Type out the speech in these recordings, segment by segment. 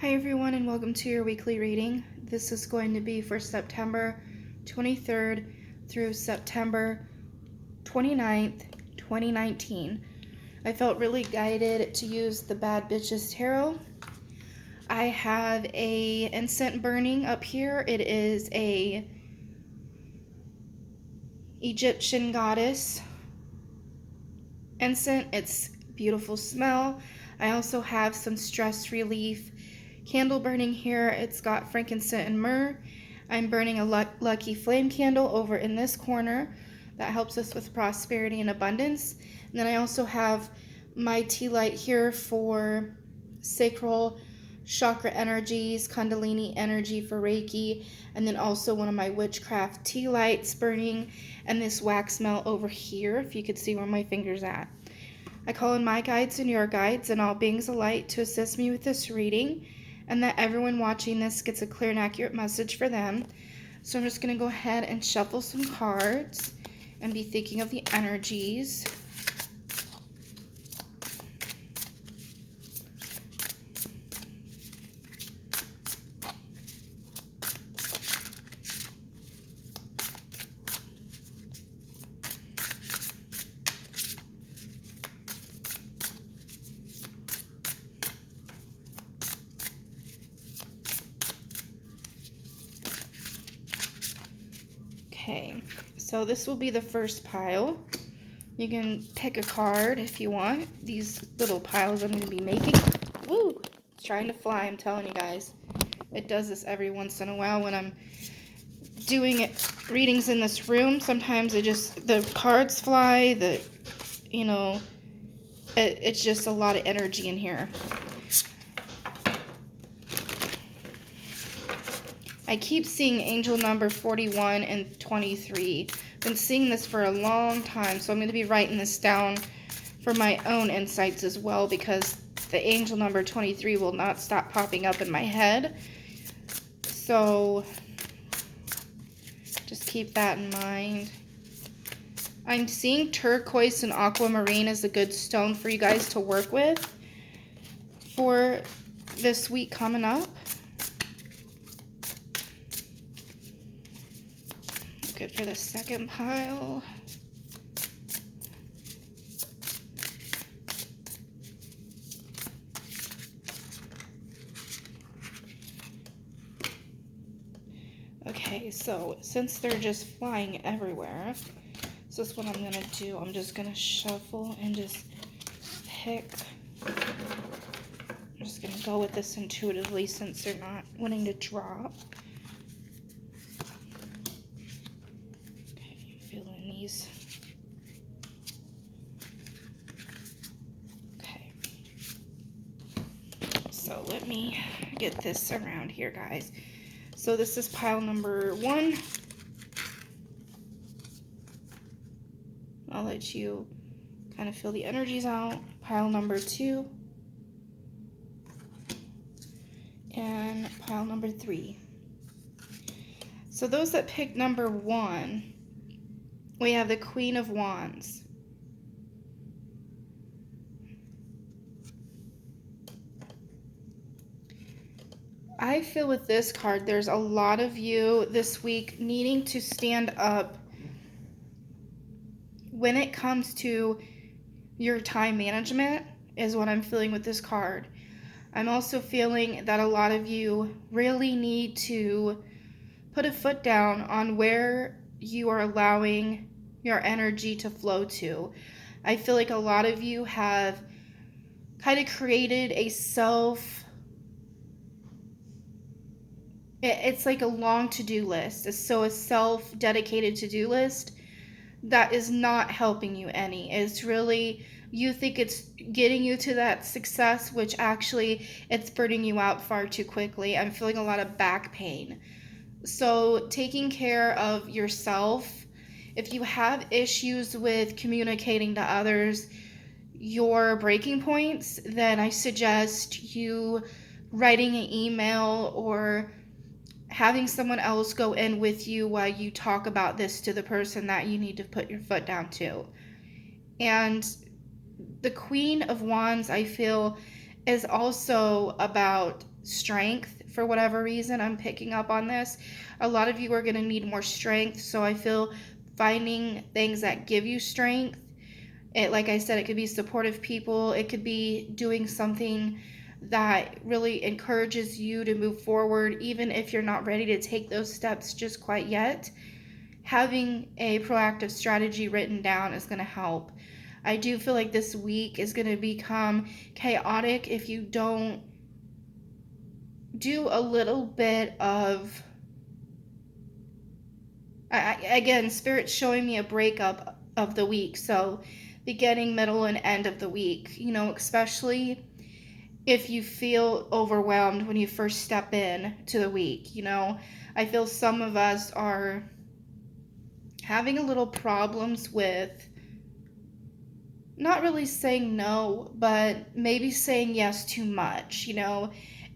Hi everyone and welcome to your weekly reading. This is going to be for September 23rd through September 29th, 2019. I felt really guided to use the Bad Bitches Tarot. I have a incense burning up here. It is a Egyptian goddess incense. It's beautiful smell. I also have some stress relief candle burning here. It's got frankincense and myrrh. I'm burning a lucky flame candle over in this corner that helps us with prosperity and abundance. And then I also have my tea light here for sacral chakra energies, kundalini energy for Reiki, and then also one of my witchcraft tea lights burning, and this wax melt over here, if you could see where my finger's at. I call in my guides and your guides and all beings of light to assist me with this reading, and that everyone watching this gets a clear and accurate message for them. So I'm just going to go ahead and shuffle some cards and be thinking of the energies. Okay, so this will be the first pile. You can pick a card if you want. These little piles I'm going to be making. Woo! It's trying to fly, I'm telling you guys. It does this every once in a while when I'm doing readings in this room. Sometimes the cards fly, it's just a lot of energy in here. I keep seeing angel number 41 and 23. Been seeing this for a long time, so I'm going to be writing this down for my own insights as well, because the angel number 23 will not stop popping up in my head. So just keep that in mind. I'm seeing turquoise and aquamarine as a good stone for you guys to work with for this week coming up. Good for the second pile. Okay, so since they're just flying everywhere, so this is what I'm going to do. I'm just going to shuffle and just pick. I'm just going to go with this intuitively since they're not wanting to drop. Okay, feeling these. Okay. So let me get this around here, guys. So this is pile number 1. I'll let you kind of feel the energies out. Pile number 2. And pile number 3. So those that picked number 1, we have the Queen of Wands. I feel with this card, there's a lot of you this week needing to stand up when it comes to your time management, is what I'm feeling with this card. I'm also feeling that a lot of you really need to put a foot down on where you are allowing your energy to flow to. I feel like a lot of you have kind of created a it's like a long to-do list. So a self-dedicated to-do list that is not helping you any. It's really, you think it's getting you to that success, which actually it's burning you out far too quickly. I'm feeling a lot of back pain. So taking care of yourself, if you have issues with communicating to others your breaking points, then I suggest you writing an email or having someone else go in with you while you talk about this to the person that you need to put your foot down to. And the Queen of Wands, I feel, is also about strength for whatever reason. I'm picking up on this. A lot of you are going to need more strength. So I feel finding things that give you strength. Like I said, it could be supportive people. It could be doing something that really encourages you to move forward, even if you're not ready to take those steps just quite yet. Having a proactive strategy written down is going to help. I do feel like this week is going to become chaotic if you don't do a little bit of, again, Spirit's showing me a breakup of the week. So beginning, middle, and end of the week, especially if you feel overwhelmed when you first step in to the week. I feel some of us are having a little problems with not really saying no, but maybe saying yes too much,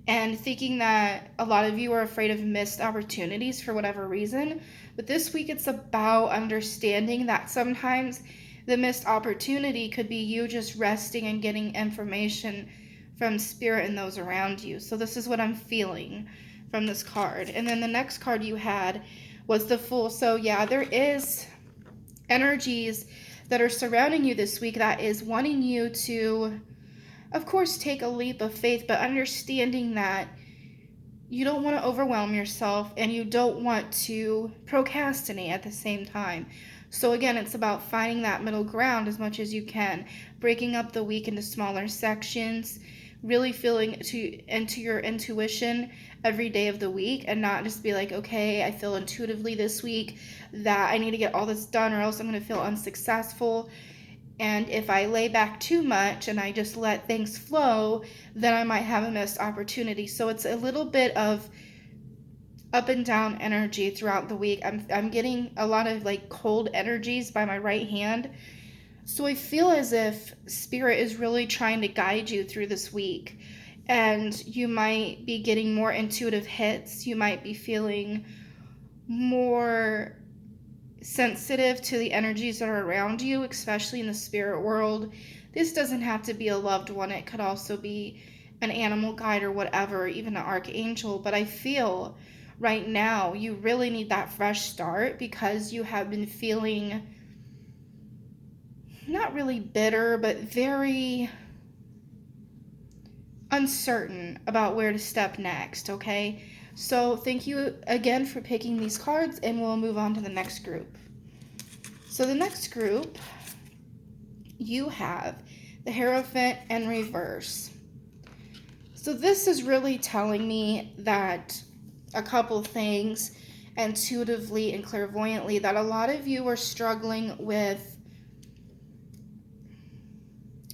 and thinking that a lot of you are afraid of missed opportunities for whatever reason. But this week it's about understanding that sometimes the missed opportunity could be you just resting and getting information from Spirit and those around you. So this is what I'm feeling from this card. And then the next card you had was the Fool. So yeah, there is energies that are surrounding you this week that is wanting you to, of course, take a leap of faith, but understanding that you don't want to overwhelm yourself and you don't want to procrastinate at the same time. So again, it's about finding that middle ground as much as you can, breaking up the week into smaller sections, really feeling into your intuition every day of the week, and not just be like, okay, I feel intuitively this week that I need to get all this done or else I'm going to feel unsuccessful. And if I lay back too much and I just let things flow, then I might have a missed opportunity. So it's a little bit of up and down energy throughout the week. I'm getting a lot of like cold energies by my right hand. So I feel as if Spirit is really trying to guide you through this week. And you might be getting more intuitive hits. You might be feeling more sensitive to the energies that are around you, especially in the spirit world. This doesn't have to be a loved one. It could also be an animal guide or whatever, even an archangel. But I feel right now you really need that fresh start because you have been feeling not really bitter, but very uncertain about where to step next, okay? So thank you again for picking these cards, and we'll move on to the next group. So the next group, you have the Hierophant in reverse. So this is really telling me that a couple things intuitively and clairvoyantly, that a lot of you are struggling with,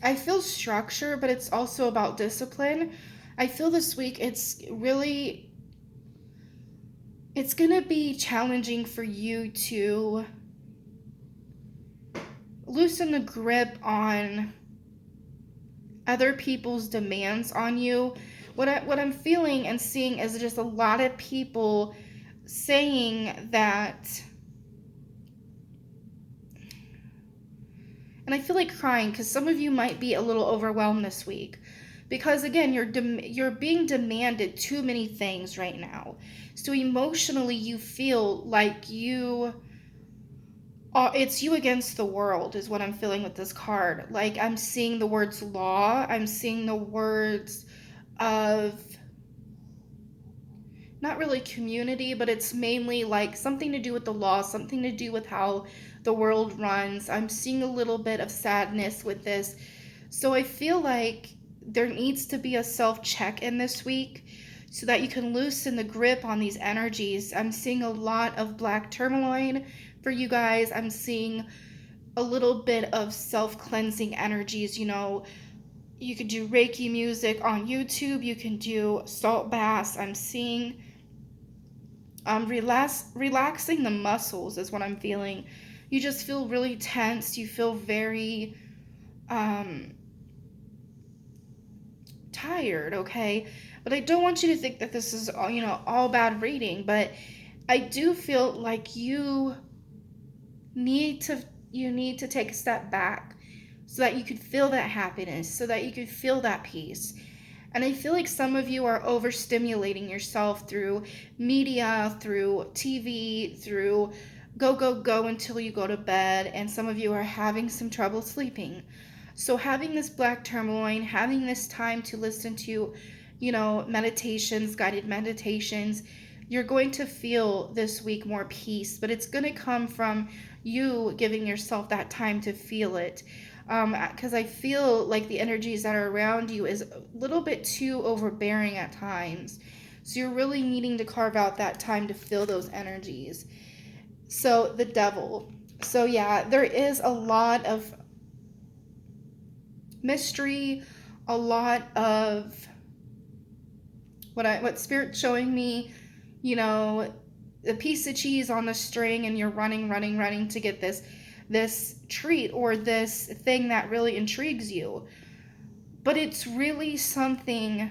I feel structure, but it's also about discipline. I feel this week it's going to be challenging for you to loosen the grip on other people's demands on you. What I'm feeling and seeing is just a lot of people saying that, and I feel like crying because some of you might be a little overwhelmed this week. Because again, you're being demanded too many things right now. So emotionally, you feel like it's you against the world is what I'm feeling with this card. Like I'm seeing the words law. I'm seeing the words of not really community, but it's mainly like something to do with the law, something to do with how the world runs. I'm seeing a little bit of sadness with this. So I feel like there needs to be a self-check-in this week so that you can loosen the grip on these energies. I'm seeing a lot of black tourmaline for you guys. I'm seeing a little bit of self-cleansing energies. You could do Reiki music on YouTube. You can do salt baths. I'm seeing relaxing the muscles is what I'm feeling. You just feel really tense. You feel very tired, okay? But I don't want you to think that this is all bad reading, but I do feel like you need to take a step back so that you could feel that happiness, so that you could feel that peace. And I feel like some of you are overstimulating yourself through media, through TV, through go, go, go until you go to bed. And some of you are having some trouble sleeping. So, having this black tourmaline, having this time to listen to, meditations, guided meditations, you're going to feel this week more peace, but it's going to come from you giving yourself that time to feel it. Because I feel like the energies that are around you is a little bit too overbearing at times. So you're really needing to carve out that time to feel those energies. So the devil. So yeah, there is a lot of mystery, a lot of what Spirit's showing me, a piece of cheese on the string, and you're running to get this treat or this thing that really intrigues you. But it's really something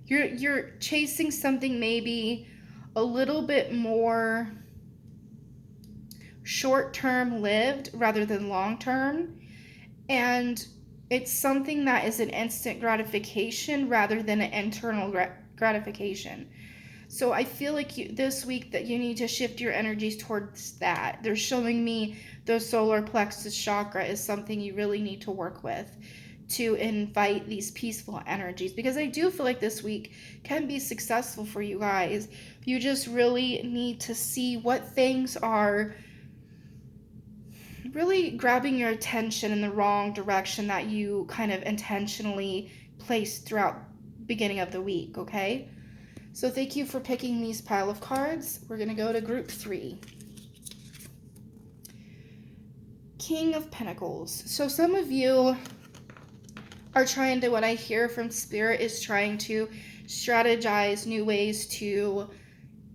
you're chasing, something maybe a little bit more short-term lived rather than long-term, and it's something that is an instant gratification rather than an internal gratification. So I feel like this week that you need to shift your energies towards that. They're showing me the solar plexus chakra is something you really need to work with to invite these peaceful energies, because I do feel like this week can be successful for you guys. You just really need to see what things are really grabbing your attention in the wrong direction that you kind of intentionally placed throughout beginning of the week, okay? So thank you for picking these pile of cards. We're going to go to group 3. King of Pentacles. So some of you are trying to, what I hear from Spirit is trying to strategize new ways to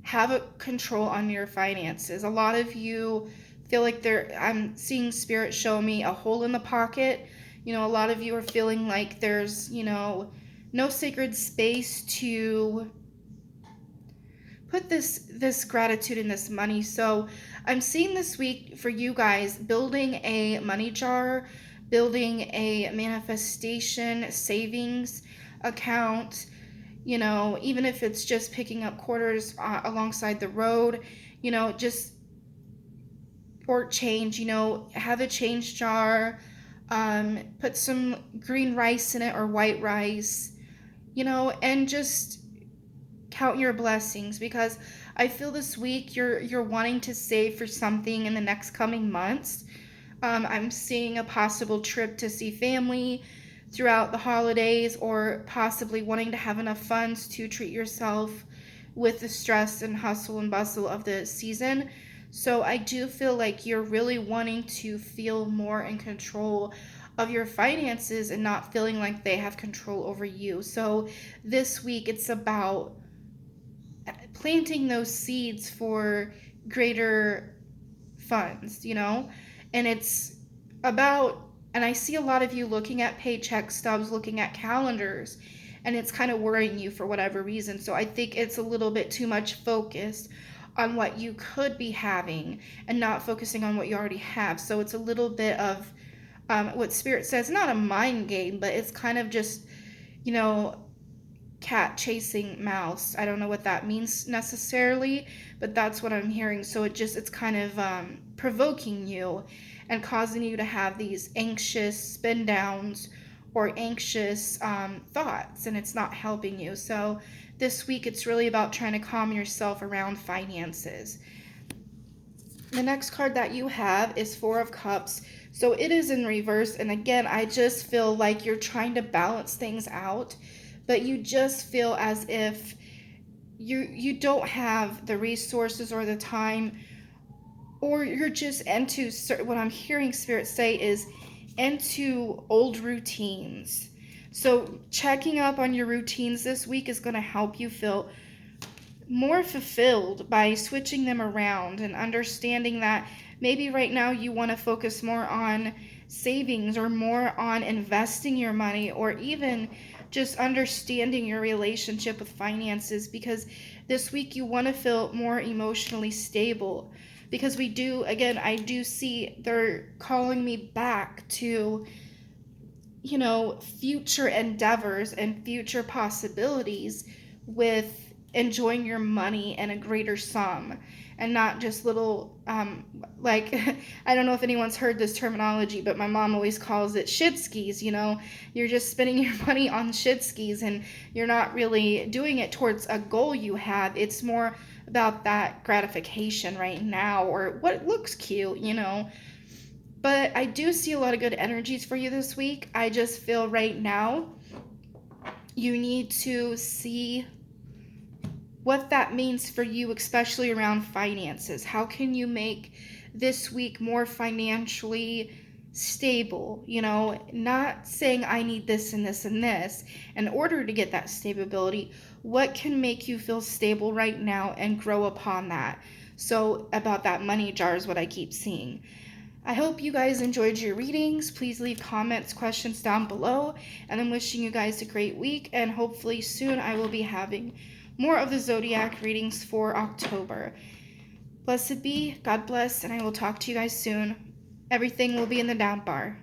have a control on your finances. A lot of you feel like I'm seeing Spirit show me a hole in the pocket. A lot of you are feeling like there's, no sacred space to put this gratitude in this money. So I'm seeing this week for you guys building a money jar, building a manifestation savings account, even if it's just picking up quarters alongside the road, just or change, have a change jar, put some green rice in it or white rice, and just count your blessings, because I feel this week you're wanting to save for something in the next coming months. I'm seeing a possible trip to see family throughout the holidays, or possibly wanting to have enough funds to treat yourself with the stress and hustle and bustle of the season. So I do feel like you're really wanting to feel more in control of your finances and not feeling like they have control over you. So this week it's about planting those seeds for greater funds, and it's about, and I see a lot of you looking at paycheck stubs, looking at calendars, and it's kind of worrying you for whatever reason. So I think it's a little bit too much focused on what you could be having and not focusing on what you already have. So it's a little bit of what Spirit says, not a mind game, but it's kind of just, cat chasing mouse. I don't know what that means necessarily, but that's what I'm hearing. So it's kind of provoking you and causing you to have these anxious spin downs or anxious thoughts, and it's not helping you. So this week it's really about trying to calm yourself around finances. The next card that you have is Four of Cups. So it is in reverse, and again, I just feel like you're trying to balance things out, but you just feel as if you don't have the resources or the time, or you're just into what I'm hearing Spirit say is into old routines. So checking up on your routines this week is going to help you feel more fulfilled by switching them around and understanding that maybe right now you want to focus more on savings or more on investing your money, or even just understanding your relationship with finances, because this week you want to feel more emotionally stable. Because I do see they're calling me back to future endeavors and future possibilities with enjoying your money in a greater sum and not just little like I don't know if anyone's heard this terminology, but my mom always calls it shit skis. You're just spending your money on shit skis and you're not really doing it towards a goal you have. It's more about that gratification right now or what looks cute. But I do see a lot of good energies for you this week. I just feel right now you need to see what that means for you, especially around finances. How can you make this week more financially stable? Not saying I need this and this and this in order to get that stability. What can make you feel stable right now and grow upon that? So, about that money jar is what I keep seeing. I hope you guys enjoyed your readings. Please leave comments, questions down below. And I'm wishing you guys a great week. And hopefully soon I will be having more of the zodiac readings for October. Blessed be, God bless, and I will talk to you guys soon. Everything will be in the down bar.